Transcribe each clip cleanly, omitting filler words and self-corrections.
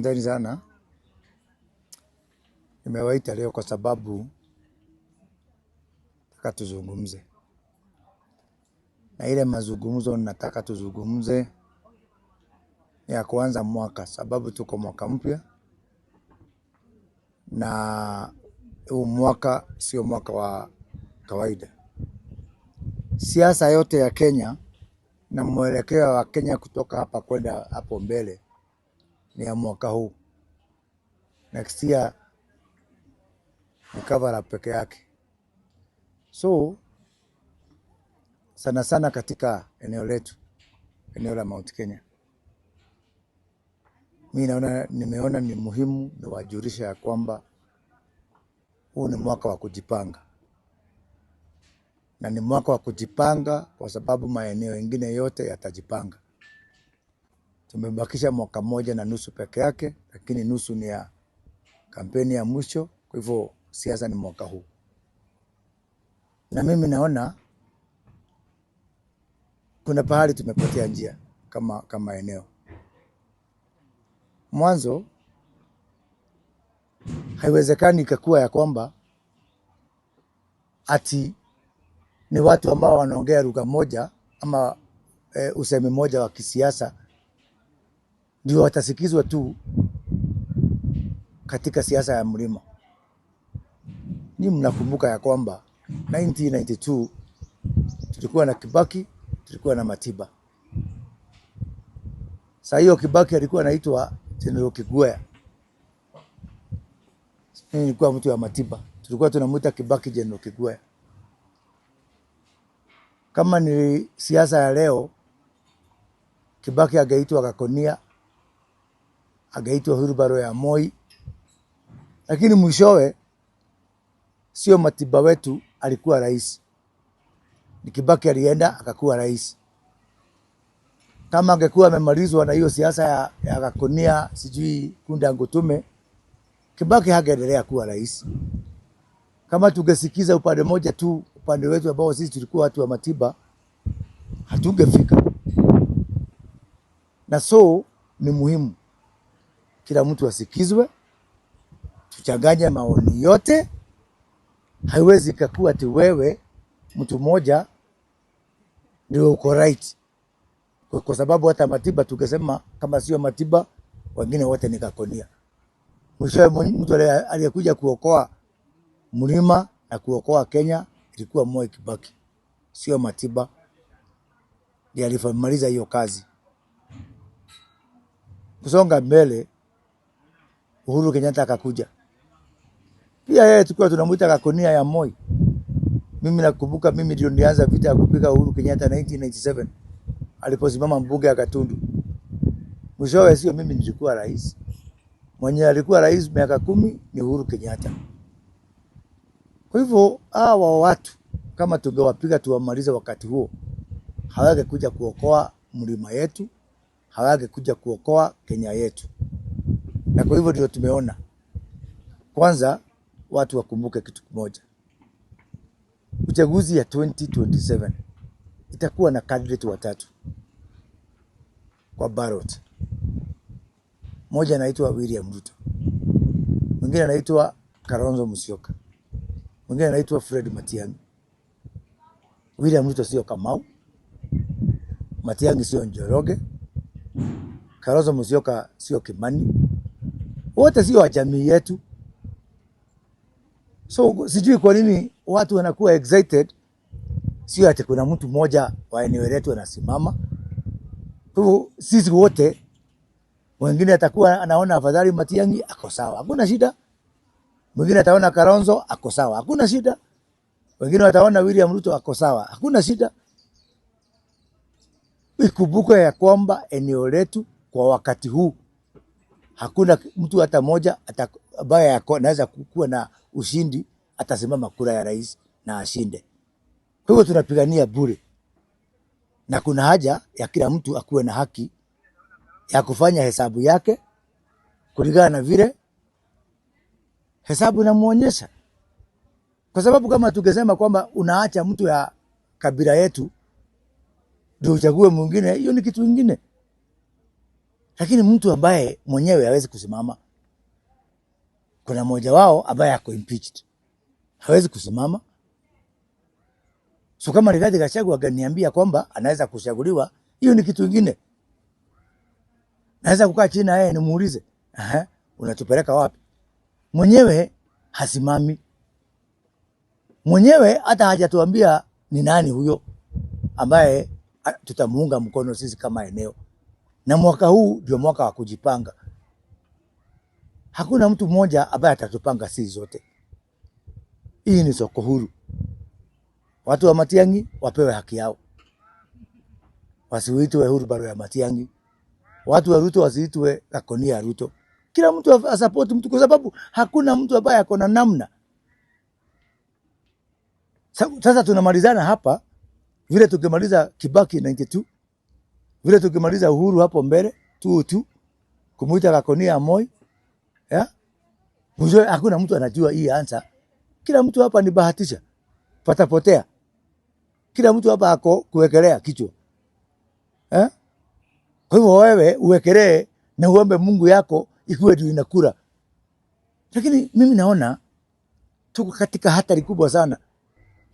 Asanteni sana. Nimewaita leo kwa sababu nataka tuzungumze. Na ile mazungumzo nataka tuzungumze ya kuanza mwaka, sababu tuko mwaka mpya na huu mwaka sio mwaka wa kawaida. Siasa yote ya Kenya na mwelekeo wa Kenya kutoka hapa kwenda hapo mbele ni ya mwaka huu. Next year ni cover up peke yake. So sana sana katika eneo letu, eneo la Mount Kenya, nimeona ni muhimu niwajulisha ya kwamba huu ni mwaka wa kujipanga. Na ni mwaka wa kujipanga kwa sababu maeneo mengine yote yatajipanga. Tumebakisha mwaka moja na nusu peke yake, lakini nusu ni ya kampeni ya mwisho. Kwa hivyo siasa ni mwaka huu. Na mimi naona kuna pahali tumepotea njia kama eneo. Mwanzo haiwezekani ikakuwa ya kwamba ati ni watu ambao wanaongea lugha moja ama usemi moja wa kisiasa ndio watasikizwa tu katika siasa ya mlima. Ni mnakumbuka ya kwamba 1992 tulikuwa na Kibaki, tulikuwa na Matiba. Sasa hiyo Kibaki alikuwa anaitwa General Kigwea. Mimi nilikuwa mtu wa Matiba. Tulikuwa tunamuita Kibaki General Kigwea. Kama ni siasa ya leo, Kibaki agaitwa Gakonia, agaitwa Hurubaro ya Moi. Lakini mwishowe sio Matiba wetu alikuwa rais. Ni Kibaki alienda akakuwa rais. Kama angekuwa amemalizwa na hiyo siasa ya Gakonia, sijui Kunda Ngutume, Kibaki hangeendelea kuwa rais. Kama tungesikiza upande moja tu, upande wetu ambao sisi tulikuwa watu wa Matiba, hatungefika. Na so ni muhimu kila mtu asikizwe, tuchanganye maoni yote. Haiwezi kuwa ati wewe mtu mmoja ndio uko right. Kwa sababu hata Matiba tukisema kama sio Matiba, wengine wote ni Gakonia. Mwisho mtu aliyekuja kuokoa mlima na kuokoa Kenya ilikuwa Moi Kibaki, sio Matiba. Ndiye alifamaliza hiyo kazi. Kusonga mbele, Uhuru Kenyatta akakuja. Pia yeye tulikuwa tunamuita Gakonia ya Moi. Mimi nakumbuka mimi ndio nilianza vita ya kupiga Uhuru Kenyatta 1997. Aliposimama mbunge ya Gatundu. Mwishowe sio mimi nilikuwa rais. Mwenye alikuwa rais miaka 10 ni Uhuru Kenyatta. Kwa hivyo hawa watu kama tungewapiga tuwamalize wakati huo, hawangekuja kuokoa mlima yetu, hawangekuja kuokoa Kenya yetu. Na kwa hivyo ndio tumeona. Kwanza watu wakumbuke kitu kimoja. Uchaguzi ya 2027 itakuwa na candidate watatu kwa ballot. Mmoja anaitwa William Ruto. Mwingine anaitwa Kalonzo Musyoka. Mwingine anaitwa Fred Matiang'i. William Ruto sio Kamau. Matiang'i sio Njoroge. Kalonzo Musyoka sio Kimani. Wote sio wa jamii yetu. So sijui kwa nini watu wanakuwa excited. Sio ati kuna mtu mmoja wa eneo letu anasimama. Kwa sisi wote, wengine atakuwa anaona afadhali Matiang'i ako sawa, hakuna shida. Mwingine ataona Kalonzo ako sawa, hakuna shida. Wengine wataona William Ruto ako sawa, hakuna shida. Ikumbuke ya kwamba eneo letu kwa wakati huu hakuna mtu hata mmoja ambaye anaweza kuwa na ushindi atasimama kura ya rais na ashinde. Kwa hivyo tunapigania bure. Na kuna haja ya kila mtu akuwe na haki ya kufanya hesabu yake kulingana na vile hesabu inamuonyesha. Kwa sababu kama tukisema kwamba unaacha mtu ya kabila yetu ndio uchague mwingine, hiyo ni kitu kingine. Lakini mtu ambaye mwenyewe hawezi kusimama, kuna mmoja wao ambaye ako impeached, hawezi kusimama. So kama Rigathi Gachagua aganiambia kwamba anaweza kuchaguliwa, hiyo ni kitu kingine. Naweza kukaa chini na yeye nimuulize, unatupeleka wapi? Mwenyewe hasimami. Mwenyewe hata hajatuambia ni nani huyo ambaye tutamuunga mkono sisi kama eneo. Na mwaka huu ndio mwaka wa kujipanga. Hakuna mtu mmoja ambaye atatupanga sisi zote. Hii ni soko huru. Watu wa Matiang'i wapewe haki yao. Wasiitwe Hurubaro ya Matiang'i. Watu wa Ruto wasiitwe Gakonia ya Ruto. Kila mtu asupport mtu, kwa sababu hakuna mtu ambaye ako na namna. Sasa tunamalizana hapa vile tukimaliza Kibaki 92, vile tukimaliza Uhuru hapo mbele 202, kumuita Gakonia Moi, mwisho hakuna mtu anajua hii answer. Kila mtu hapa ni bahatisha, patapotea. Kila mtu hapa ako kuwekelea kichwa. Kwa hivyo wewe uwekelee na uombe Mungu yako ikuwe ndio inakura. Lakini mimi naona tuko katika hatari kubwa sana.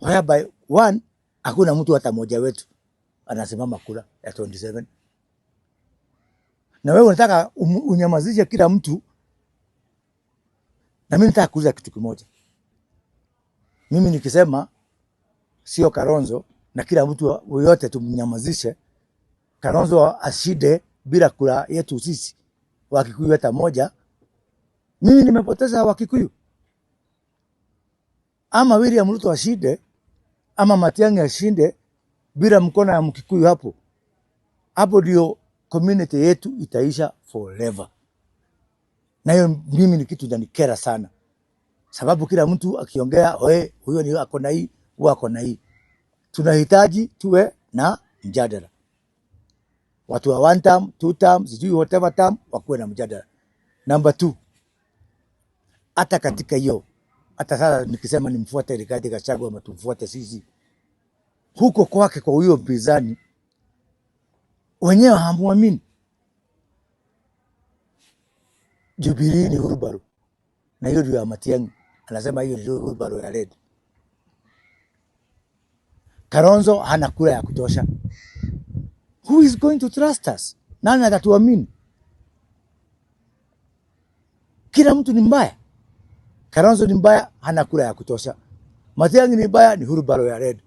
Whereby one, hakuna mtu hata mmoja wetu anasimama kura ya 27. Na wewe unataka unyamazishe kila mtu. Na mimi nataka kuuliza kitu kimoja. Mimi nikisema sio Kalonzo na kila mtu yote tumnyamazishe, Kalonzo ashinde bila kura yetu sisi Wakikuyu hata moja, mimi nimepoteza Wakikuyu. Ama William Ruto ashinde, ama Matiang'i ashinde bila mkono ya Mkikuyu hapo. Hapo ndio community yetu itaisha forever. Na hiyo mimi ni kitu inanikera sana. Sababu kila mtu akiongea, huyo ni ako na hii, huyo ako na hii. Tunahitaji tuwe na mjadala. Watu wa 1 term, 2 term, sijui whatever term, wakuwe na mjadala. Number 2, hata katika hiyo, hata sasa nikisema nimfuate Rigathi Gachagua ama tumfuate sisi, huko kwake kwa huyo mpinzani, wenyewe hamuamini. Jubilee ni Hurubaro. Na hiyo ndio ya Matiang'i. Anasema hiyo ndio Hurubaro ya red. Kalonzo hana kura ya kutosha. Who is going to trust us? Nani atatuamini? Kila mtu ni mbaya. Kalonzo ni mbaya, hana kura ya kutosha. Matiang'i ni mbaya, ni Hurubaro ya red.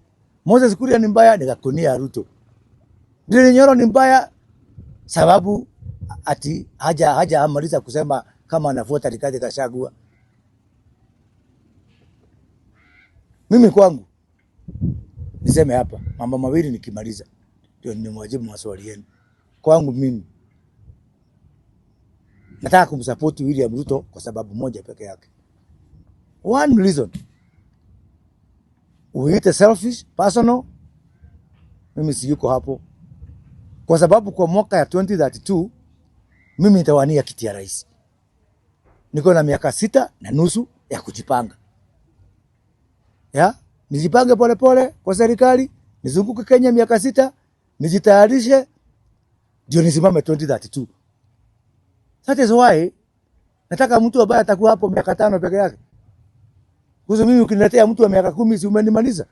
Moses Kuria ni mbaya, ni Gakonia ya Ruto. Ndini Nyoro ni mbaya sababu ati haja amaliza kusema kama anafuata Rigathi Gachagua. Mimi kwangu niseme hapa mambo mawili nikimaliza ndio nimwajibu maswali yenu. Kwangu mimi nataka kumsupport William Ruto kwa sababu moja peke yake. One reason. Uite selfish, personal, mimi siyuko hapo. Kwa sababu kwa mwaka ya 2032 mimi nitawania kiti ya rais. Niko na miaka 6.5 ya kujipanga. Nijipange pole pole kwa serikali, nizunguke Kenya miaka 6, nijitayarishe ndio nisimame 2032. That is why nataka mtu ambaye atakuwa hapo miaka 5 peke yake. Kwa sababu mimi ukiniletea mtu wa miaka 10 si umenimaliza.